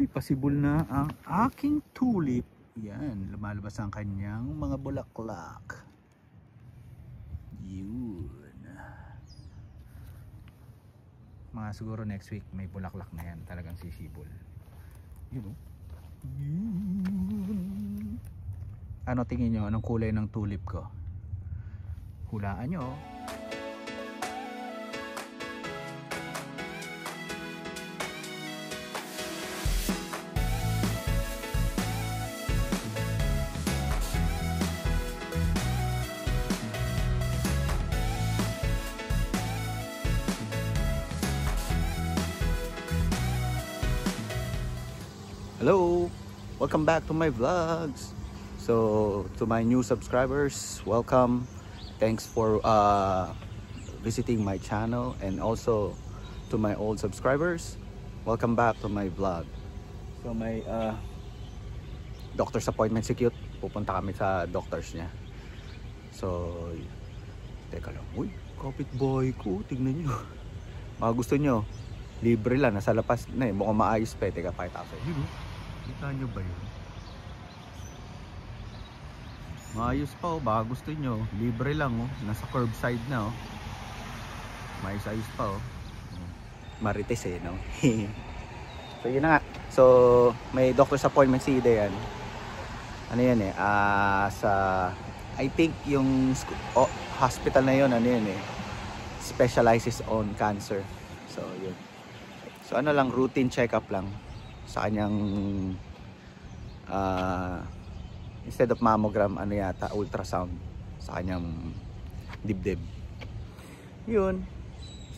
Uy, pasibol na ang aking tulip. Yan, lumalabas ang kanyang mga bulaklak. Yun. Mga siguro next week may bulaklak na yan. Talagang sisibol. Yun o. Yun. Ano tingin nyo? Anong kulay ng tulip ko? Hulaan nyo. Hello, welcome back to my vlogs. So to my new subscribers, welcome. Thanks for visiting my channel, and also to my old subscribers, welcome back to my vlog. So may doctor's appointment si Cute. Pupunta kami sa doctors niya. So teka lang, uy, kapitbahay ko, tignan nyo. Mga gusto nyo, libre lang, nasa lapas na eh, mukhang maayos pa eh. Teka, pakita ko sa inyo. Kita nyo ba yun? Maayos pa oh, baka gusto nyo. Libre lang oh, nasa curbside na oh. Maayos-ayos pa oh. Marites eh no? So yun na nga. So may doctor's appointment si Ida yan. Ano yan eh, sa I think yung hospital na yun, ano yun eh, specializes on cancer. So yun. So ano lang, routine check-up lang sa kanyang instead of mammogram, ano yata, ultrasound sa kanyang dibdib. Yun.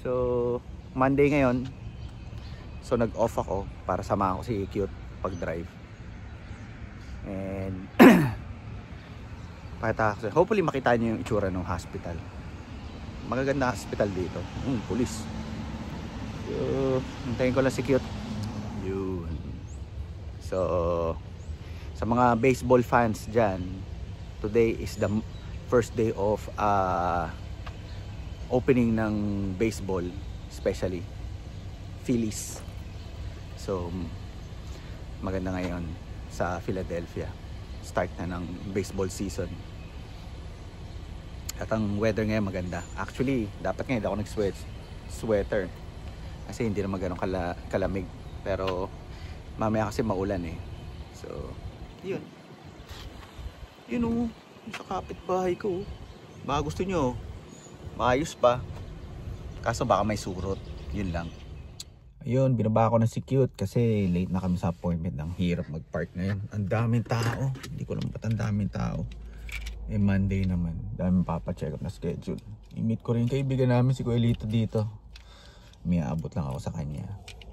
So Monday ngayon. So nag-off ako para samahan ko si Cute pag-drive. And pakita ko, hopefully makita niyo yung itsura ng hospital. Magaganda hospital dito. Police. So hintayin ko lang si Cute. Yun. So sa mga baseball fans dyan, today is the first day of opening ng baseball, especially Phillies. So maganda ngayon sa Philadelphia, start na ng baseball season. At ang weather ngayon maganda. Actually dapat ngayon ako nag-sweater kasi hindi naman ganun kalamig. Pero mamaya kasi maulan eh. So yun. Yun o, sa kapitbahay ko. Baka gusto nyo, maayos pa. Kaso baka may surot. Yun lang. Ayun, binaba ko na si Cute kasi late na kami sa appointment. Ang hirap mag-park ngayon. Ang daming tao. Hindi ko lang ba't ang daming tao. Eh Monday naman, daming papacheck up na schedule. I-meet ko rin kaibigan namin si Kuya Lito dito. May aabot lang ako sa kanya.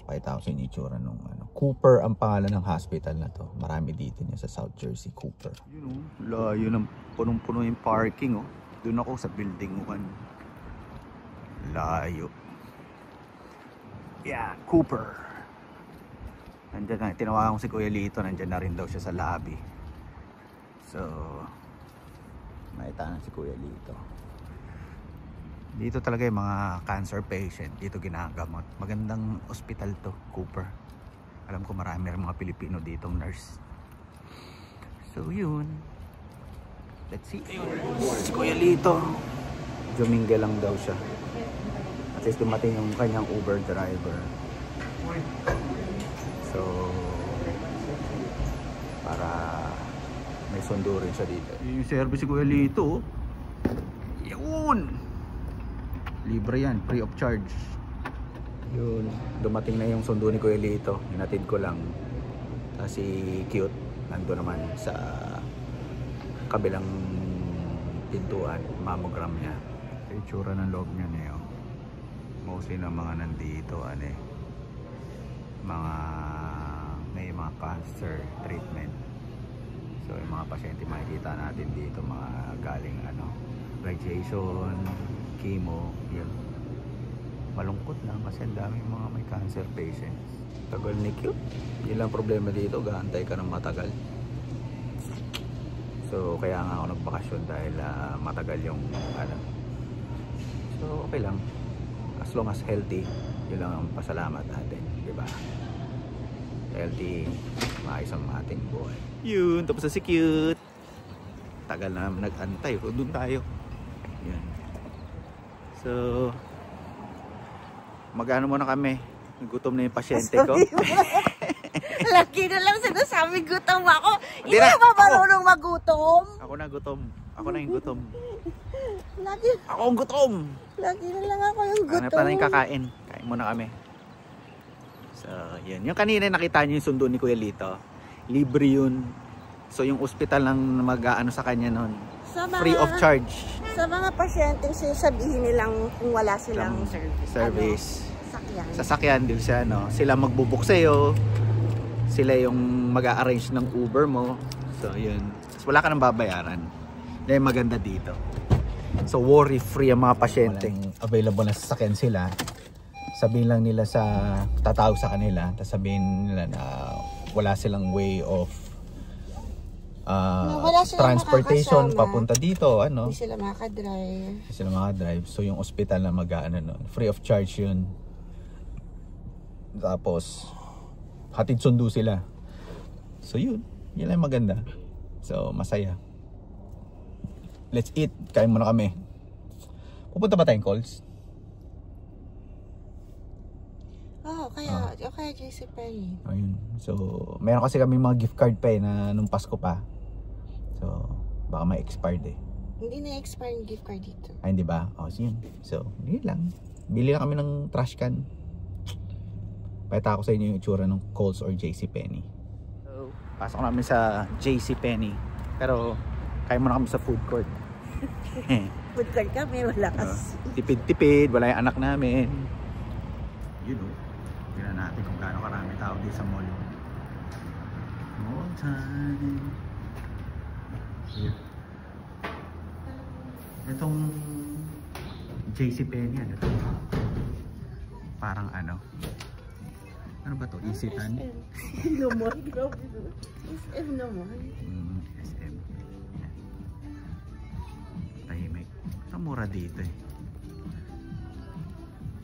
Pakita ko sa inyo itsura nung ano. Cooper ang pangalan ng hospital na to. Marami dito niya sa South Jersey, Cooper. Yun o, layo ng punong-puno yung parking o. Doon ako sa building 1. Layo. Yeah, Cooper. Nandyan na, tinawagan ko si Kuya Lito. Nandyan na rin daw siya sa lobby. So makita na si Kuya Lito. Dito talaga yung mga cancer patient, dito ginagamot. Magandang ospital to, Cooper. Alam ko marami rin mga Pilipino ditong nurse. So yun. Let's see. Si Kuya Lito. Juminga lang daw siya. At least dumating yung kanyang Uber driver. So para may sundo rin siya dito. Yung service si Kuya Lito. Yun. Libre yan, free of charge. Yun, dumating na yung sundo ni Kuya Lito. Hinatid ko lang. Si Cute nando naman sa kabilang pintuan, mammogram niya. Yung itsura ng loob niya niyo. Mostly ng mga nandito, may mga cancer treatment. So yung mga pasyente makikita natin dito, mga galing radiation, chemo, yun. Malungkot lang kasi ang daming mga may cancer patients. Tagal ni Cute. Yun lang problema dito, gaantay ka ng matagal. So kaya nga ako nagbakasyon dahil matagal yung So okay lang. As long as healthy, yun lang ang pasalamat natin, di ba? healthy, maayos ang ating buhay. Yun, tapos na si Cute. Tagal na nag-antay. Doon tayo. Yan. So, mag-ano muna kami. Gutom na yung pasyente ko. Lagi na lang sinasabi gutom ako. Hindi ba marunong magutom? Ako na gutom. Ako na yung gutom. Lagi. Ako ang gutom. Lagi na lang ako yung gutom. Ano pa na yung kakain? Kain muna kami. So, yun. Yung kanina nakita niyo yung sundo ni Kuya Lito. Libre yun. So, yung ospital lang mag-ano sa kanya nun. Free of charge. Sa mga pasyente, sabihin nilang kung wala silang service. Sakyan. Sasakyan, di siya, no? Sila magbubuk sa'yo. Sila yung mag-a-arrange ng Uber mo. So, yun. So, wala ka nang babayaran. Dahil maganda dito. So, worry-free ang mga pasyente. Available na sasakyan sila. Sabihin lang nila tatawag sa kanila. Tapos sabihin nila na wala silang way of transportation papunta dito. Ano? Hindi sila makadrive. Hindi sila makadrive. So, yung hospital na mag-ano nun. Free of charge yun. Tapos, hatid sundo sila. So, yun. Yun lang maganda. So, masaya. Let's eat. Kain muna kami. Pupunta ba tayong calls? Oo, kaya JCPenney. Ayun. So, meron kasi kami mga gift card pa na nung Pasko pa. So, baka ma-expired eh. Hindi na-expire yung gift card dito. Ay, hindi ba? Oh, yun. So, yun lang. Bili lang kami ng trash can. Pakita ko sa inyo yung itsura ng Kohl's or JCPenney. So, pasok namin sa JCPenney. Pero, kain muna kami sa food court. Food court kami, wala kasi. Tipid-tipid, wala yung anak namin. Yun o. Tignan natin kung gaano karami tao dito sa mall. Mall time. Here. Itong JCPenney, ano ito? Parang ano? Ano ba to? Isitan? Naman, grabe. SM naman. SM. Tahimik. Ito mura dito eh.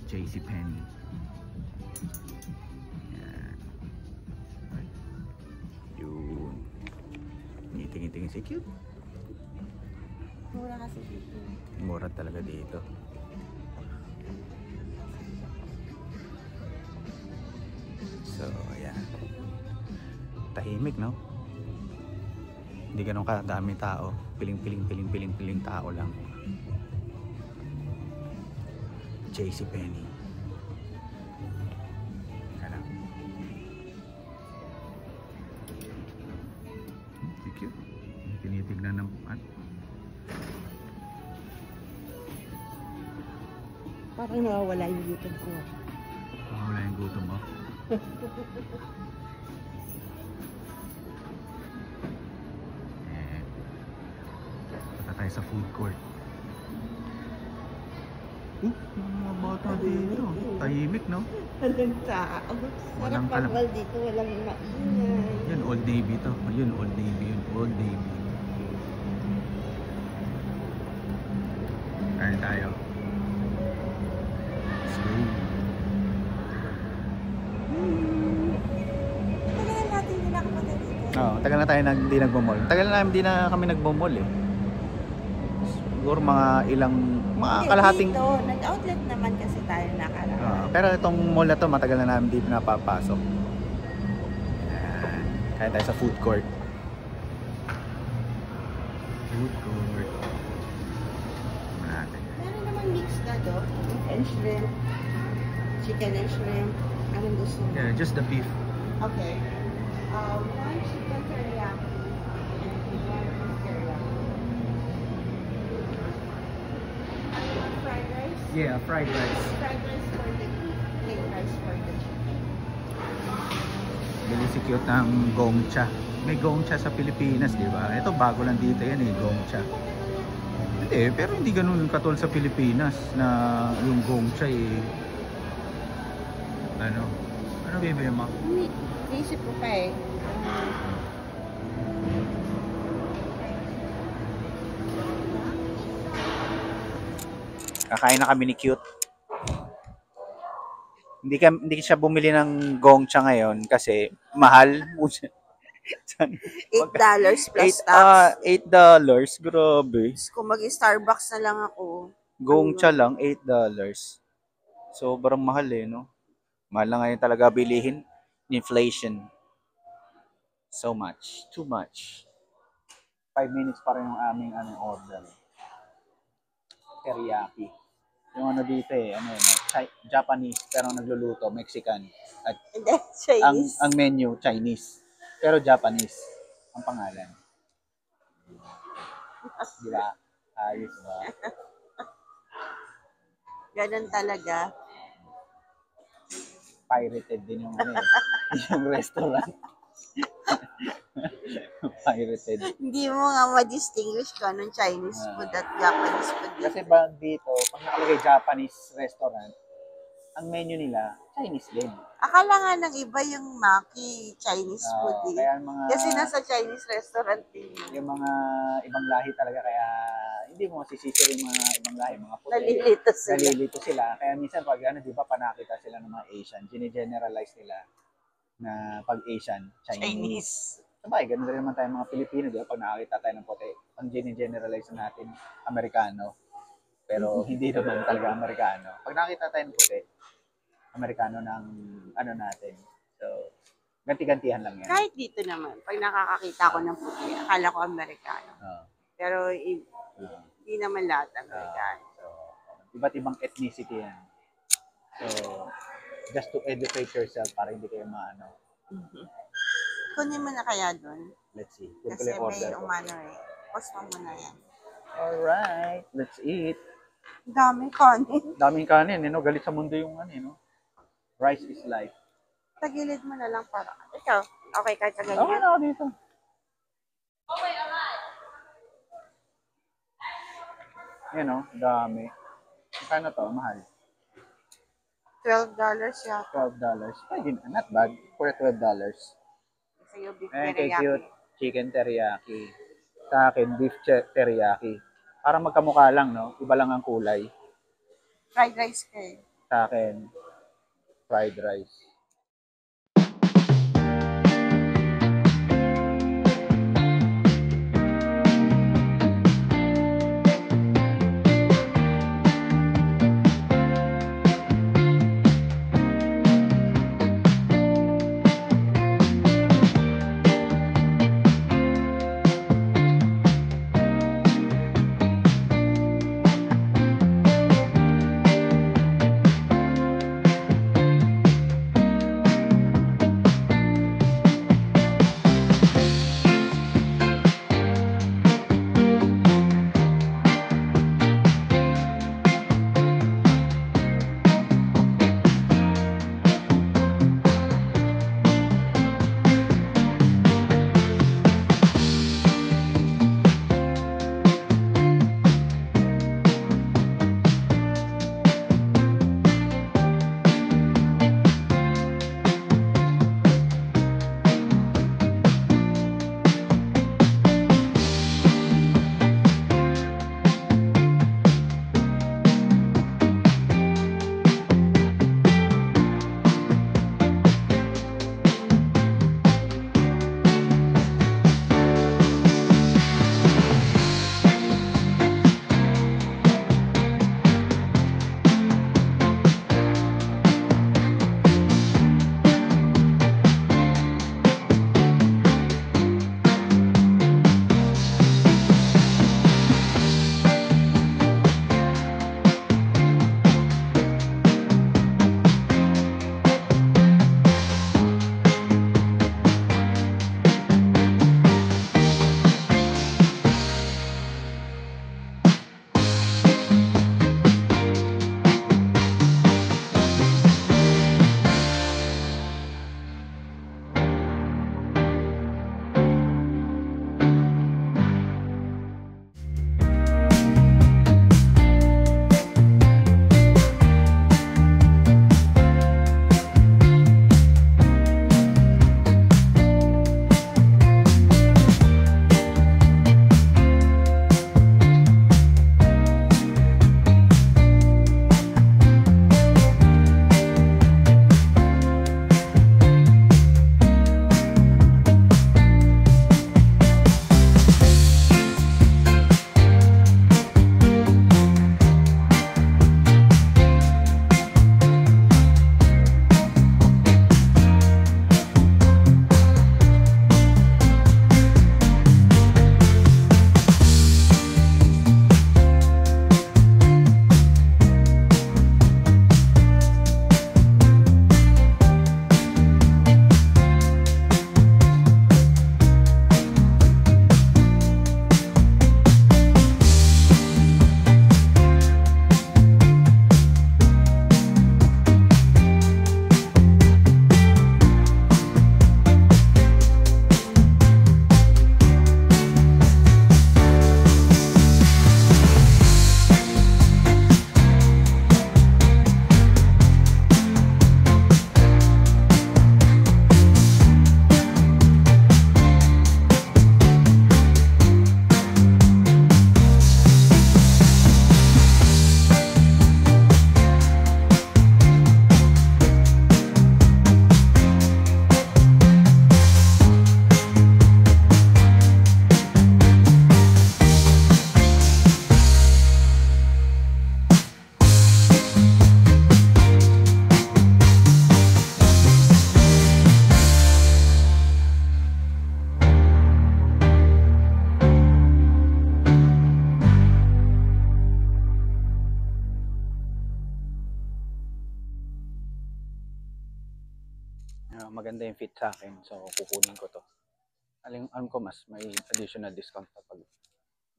JCPenney. Yan. Yun. Tingin-tingin si Cute. Mura kasi dito. Mura talaga dito. So, ayan. Tahimik, no? Hindi ganun kadami tao. Piling tao lang. JCPenney. Ayan. Cute. Tinitignan ng Parang nawawala yung gutom ko. Nawawala yung gutom mo? Punta tayo sa food court. Mga bata dito. Tahimik, no? Walang tao. Sarap pagwal dito, walang maingay. Yun, Old Navy to. Yun, Old Navy yun. Old Navy. Kain tayo. Tagal na tayo hindi nagmo-mall. Tagal na hindi na kami nagmo-mall eh. Siguro mga kalahating dito, nag-outlet naman kasi tayo nakaraan. Pero itong mall na to matagal na namin hindi napapasok. Kaya tayo sa food court. Food court. Meron naman mix na do. And shrimp. Chicken and shrimp. Anong gusto mo? Yeah, just the beef. Okay. One chicken teriyaki and one beef teriyaki. Fried rice? Yeah, fried rice. Fried rice for the beef, plain rice for the chicken. Bili si Cute ng gongcha. May gongcha sa Pilipinas, di ba? Ito bago lang dito yan eh, gongcha. Hindi, pero hindi ganun katulad sa Pilipinas na yung gongcha eh. Ano bibili mo? Naisip ko pa eh. Kakain na kami ni Cute. hindi siya bumili ng Gongcha ngayon kasi mahal. $8 plus Eight, tax. $8. Grabe. Kung mag-Starbucks na lang ako. Gongcha lang, $8. Sobrang mahal eh, no? Mahal na ngayon talaga bilihin. Inflation. So much. Too much. 5 minutes pa rin yung aming order. Teriyaki. Yung ano dito eh, Japanese, pero nagluluto, Mexican. At Hindi, Chinese. ang menu, Chinese. Pero Japanese ang pangalan. Di ba? Ayos ba? Ganun talaga. Pirated din yung yung restaurant. Pirated. Hindi mo nga ma-distinguish kung anong Chinese food at Japanese food. Kasi ba dito, pag nakalagay Japanese restaurant, ang menu nila, Chinese din. Akala nga ng iba yung Maki Chinese food eh. Kaya mga, Kasi nasa Chinese restaurant din. Yung mga ibang lahi talaga, kaya hindi mo masisisi yung mga ibang lahi, mga puti. Nalilito sila. Kaya minsan pag di ba panakita sila ng mga Asian, gine-generalize nila na pag Asian, Chinese. Sabay, ganun rin naman tayo mga Pilipino, di ba? Pag nakakita tayo ng puti, ang gine-generalize natin, Amerikano. Pero hindi naman talaga Amerikano. Pag nakita tayo ng puti, Amerikano ng ano natin. So, ganti-gantihan lang yan. Kahit dito naman, pag nakakakita ko ng puti, akala ko Amerikano. Pero hindi naman lahat Amerikano. So, iba't ibang ethnicity yan. So, just to educate yourself para hindi kayo maano. Kunin mo na kaya doon. Let's see. Kasi may umano eh. Post mo muna yan. Alright, let's eat. Dami kanin. Daming kanin, no? Galit sa mundo yung no? Rice is life. Tagilid mo na lang para. Ikaw, okay kahit sa ganyan? Okay na ako dito. Yan o, dami. Kano to? Mahal. $12 yata. $12. Pwede na. Not bad. For $12. Sa'yo, beef Kay teriyaki. cute. Chicken teriyaki. Sa akin, beef teriyaki. Para magkamukha lang, no? Iba lang ang kulay. Fried rice kayo. Sa akin, fried rice. maganda yung fit sa akin. So, kukunin ko to. Alam ko mas may additional discount kapag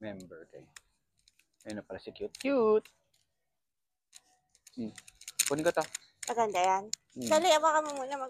member kayo. Ayun na pala si cute. Cute! Kunin ko to. Maganda yan. Dali, awakan mo muna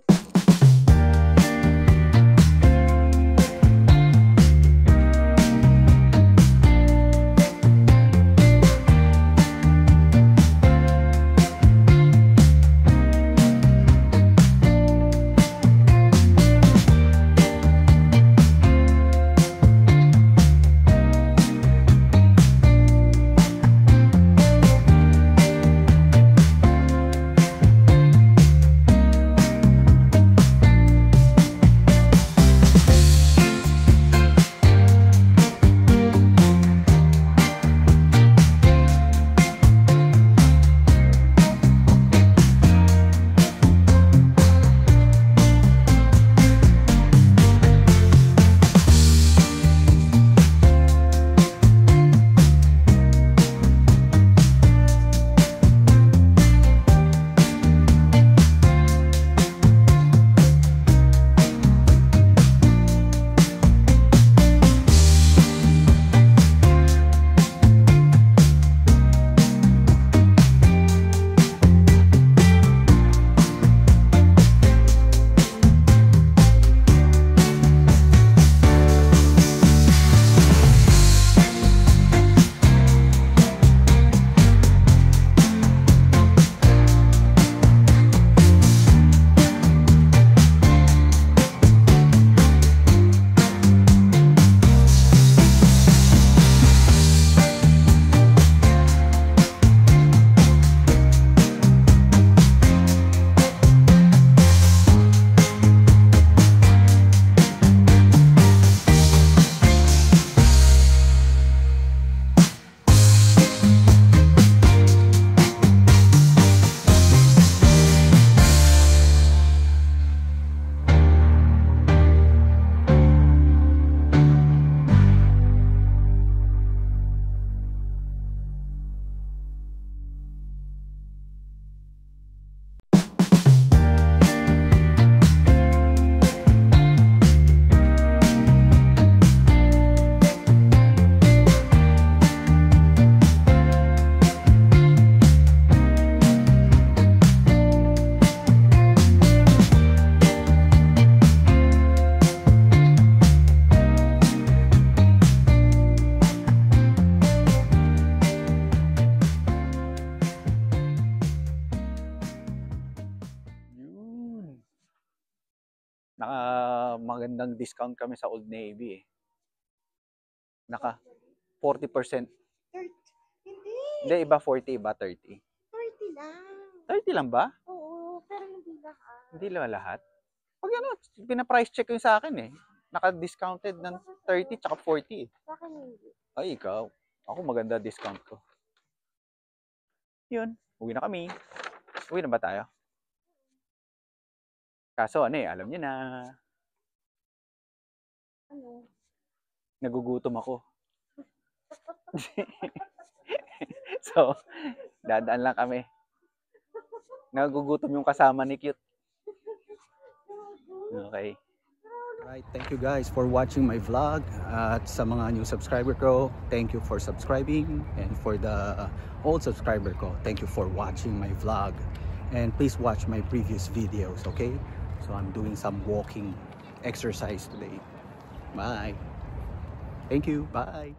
magandang discount kami sa Old Navy eh. Naka 40%. 30. Hindi, iba 40, iba 30. 30 lang. 30 lang ba? Oo, pero hindi lahat. Hindi lang lahat? Pag ano, pina-price check yung sa akin eh. Naka-discounted ng 30 tsaka 40 eh. Sa akin hindi. Ay, ikaw. Ako maganda discount ko. Yun, uwi na kami. Uwi na ba tayo? Kaso ano eh, alam niyo na. Ano? Nagugutom ako. So, dadaan lang kami. Nagugutom yung kasama ni Cute. Okay. Right, thank you guys for watching my vlog. At sa mga new subscriber ko, thank you for subscribing. And for the old subscriber ko, thank you for watching my vlog. And please watch my previous videos, okay? So I'm doing some walking exercise today. Bye. Thank you. Bye.